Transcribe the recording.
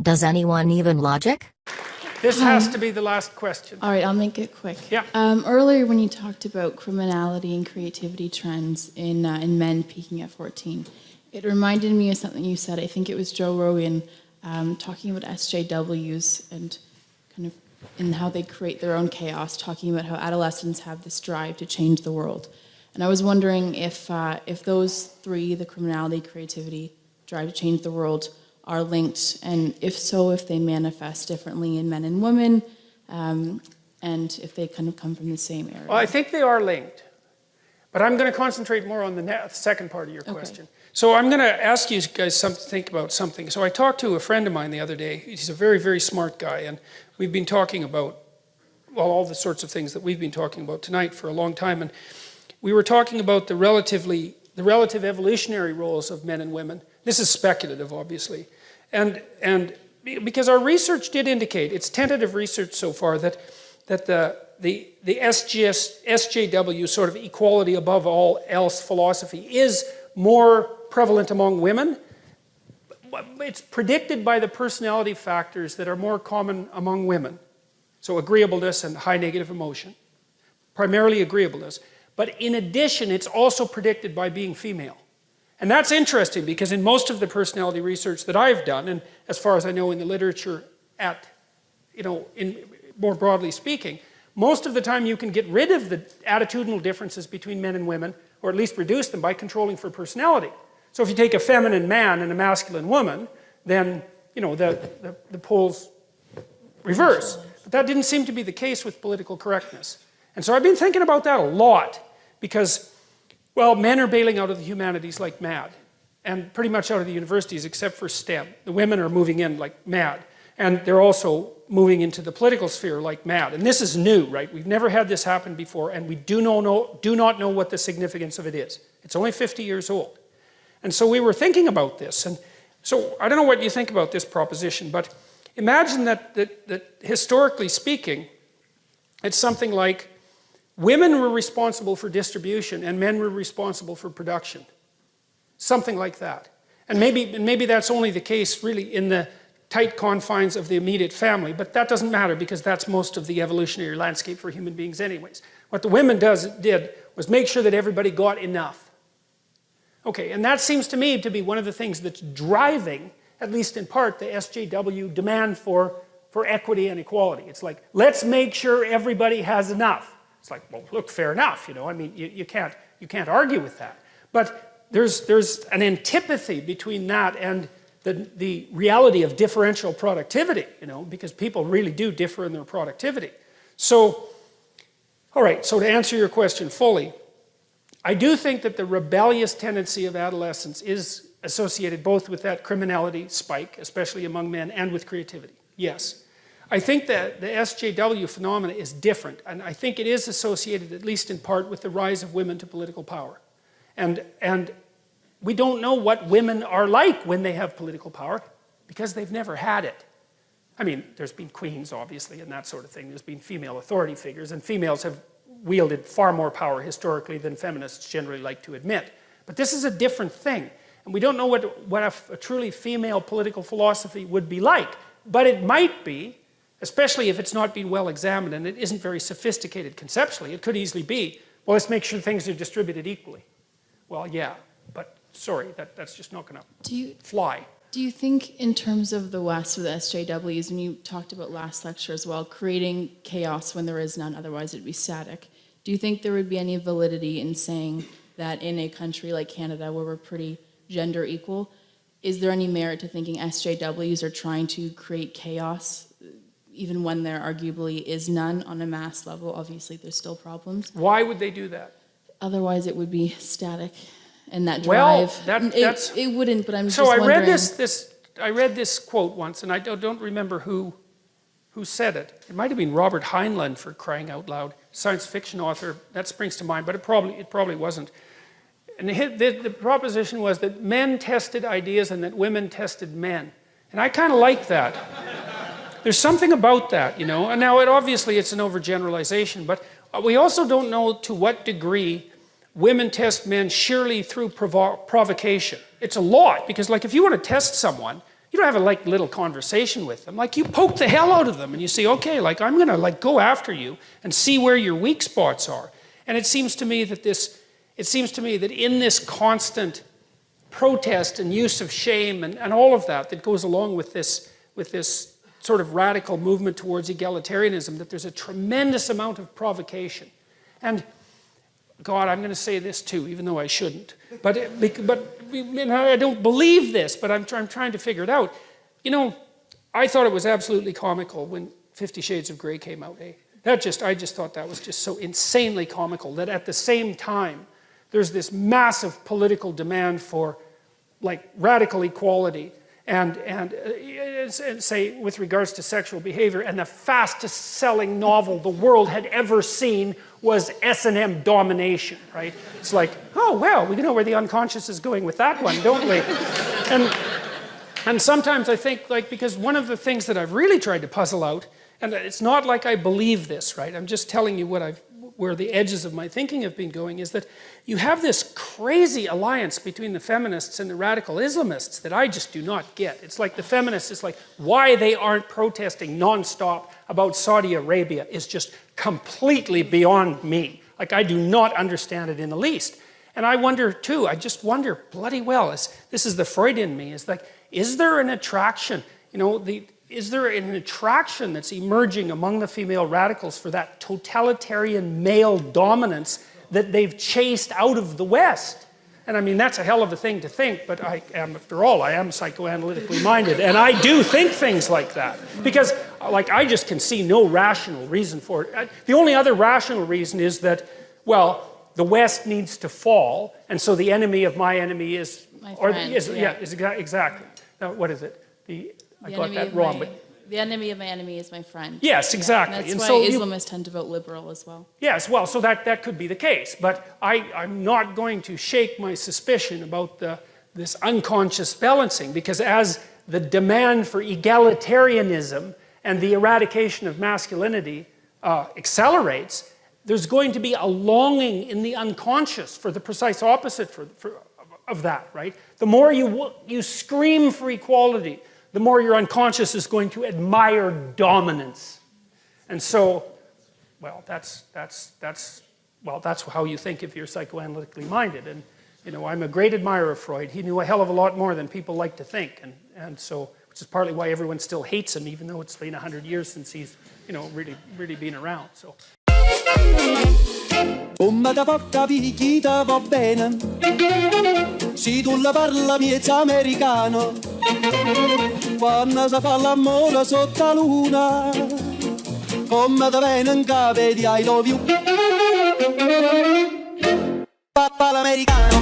Does anyone even logic? This has to be the last question. All right, I'll make it quick. Yeah. Earlier when you talked about criminality and creativity trends in men peaking at 14, it reminded me of something you said. I think it was Joe Rogan talking about SJWs and kind of in how they create their own chaos, talking about how adolescents have this drive to change the world. And I was wondering if those three, the criminality, creativity, drive to change the world, are linked, and if so, if they manifest differently in men and women, and if they kind of come from the same area. Well, I think they are linked, but I'm going to concentrate more on the second part of your question. So I'm going to ask you guys to think about something. So I talked to a friend of mine the other day. He's a very, very smart guy, and we've been talking about, well, all the sorts of things that we've been talking about tonight for a long time, and we were talking about the relative evolutionary roles of men and women. This is speculative, obviously. And because our research did indicate, it's tentative research so far, that the SJW sort of equality above all else philosophy is more prevalent among women. It's predicted by the personality factors that are more common among women. So agreeableness and high negative emotion, primarily agreeableness. But in addition, it's also predicted by being female. And that's interesting because in most of the personality research that I've done, and as far as I know in the literature more broadly speaking, most of the time you can get rid of the attitudinal differences between men and women, or at least reduce them by controlling for personality. So if you take a feminine man and a masculine woman, then the poles reverse. But that didn't seem to be the case with political correctness. And so I've been thinking about that a lot because, well, men are bailing out of the humanities like mad, and pretty much out of the universities except for STEM. The women are moving in like mad, and they're also moving into the political sphere like mad. And this is new, right? We've never had this happen before, and we do not know what the significance of it is. It's only 50 years old. And so we were thinking about this, and so I don't know what you think about this proposition, but imagine that historically speaking, it's something like women were responsible for distribution and men were responsible for production. Something like that. And maybe that's only the case really in the tight confines of the immediate family, but that doesn't matter because that's most of the evolutionary landscape for human beings anyways. What the women did was make sure that everybody got enough. Okay, and that seems to me to be one of the things that's driving, at least in part, the SJW demand for equity and equality. It's like, let's make sure everybody has enough. It's like, well, look, fair enough, I mean, you can't argue with that. But there's an antipathy between that and the reality of differential productivity, because people really do differ in their productivity. So, all right, so to answer your question fully, I do think that the rebellious tendency of adolescence is associated both with that criminality spike, especially among men, and with creativity, yes. I think that the SJW phenomena is different, and I think it is associated, at least in part, with the rise of women to political power. And we don't know what women are like when they have political power, because they've never had it. I mean, there's been queens, obviously, and that sort of thing. There's been female authority figures, and females have wielded far more power historically than feminists generally like to admit. But this is a different thing, and we don't know what a truly female political philosophy would be like, but it might be, especially if it's not been well examined and it isn't very sophisticated conceptually. It could easily be, well, let's make sure things are distributed equally. Well, yeah, but sorry, that's just not going to fly. Do you think in terms of the West with the SJWs, and you talked about last lecture as well, creating chaos when there is none, otherwise it'd be static, do you think there would be any validity in saying that in a country like Canada where we're pretty gender equal, is there any merit to thinking SJWs are trying to create chaos even when there arguably is none on a mass level? Obviously, there's still problems. Why would they do that? Otherwise, it would be static, and that drive. Well, it wouldn't. But I'm just wondering. So I read this quote once, and I don't remember who said it. It might have been Robert Heinlein, for crying out loud, science fiction author. That springs to mind, but it probably wasn't. And the proposition was that men tested ideas and that women tested men, and I kind of like that. There's something about that, And now, obviously, it's an overgeneralization, but we also don't know to what degree women test men sheerly through provocation. It's a lot, because, like, if you want to test someone, You don't have a like little conversation with them. Like you poke the hell out of them and you say, okay, like I'm gonna like go after you and see where your weak spots are. And it seems to me that in this constant protest and use of shame and all of that that goes along with this sort of radical movement towards egalitarianism, that there's a tremendous amount of provocation. And God, I'm going to say this too, even though I shouldn't. But I don't believe this, but I'm trying to figure it out. You know, I thought it was absolutely comical when 50 Shades of Grey came out. Eh? I just thought that was just so insanely comical that at the same time, there's this massive political demand for like radical equality and say with regards to sexual behavior, and the fastest selling novel the world had ever seen was S&M Domination, right? It's like, oh well, we know where the unconscious is going with that one, don't we? And sometimes I think, like, because one of the things that I've really tried to puzzle out, and it's not like I believe this, right? I'm just telling you where the edges of my thinking have been going, is that you have this crazy alliance between the feminists and the radical Islamists that I just do not get. It's like the feminists, it's like why they aren't protesting nonstop about Saudi Arabia is just completely beyond me. Like I do not understand it in the least. And I wonder too, I just wonder bloody well, this is the Freud in me, is like, is there an attraction, you know, is there an attraction that's emerging among the female radicals for that totalitarian male dominance that they've chased out of the West? And I mean, that's a hell of a thing to think, but after all, I am psychoanalytically minded, and I do think things like that. Because, like, I just can see no rational reason for it. The only other rational reason is that, well, the West needs to fall, and so the enemy of my enemy is... My friend, exactly. Now, what is it? I got that wrong, but... The enemy of my enemy is my friend. Yes, exactly. Yeah, and that's why Islamists tend to vote liberal as well. Yes, well, so that could be the case. But I'm not going to shake my suspicion about this unconscious balancing, because as the demand for egalitarianism and the eradication of masculinity accelerates, there's going to be a longing in the unconscious for the precise opposite of that, right? The more you scream for equality, the more your unconscious is going to admire dominance. And so, well, that's how you think if you're psychoanalytically minded. And, you know, I'm a great admirer of Freud. He knew a hell of a lot more than people like to think. And so, which is partly why everyone still hates him, even though it's been 100 years since he's, you know, really been around, so. Come da porta picchita va bene, se tu la parla miezza americano, quando si fa l'amore sotto la luna, come da bene in capo di I love you, papà l'americano.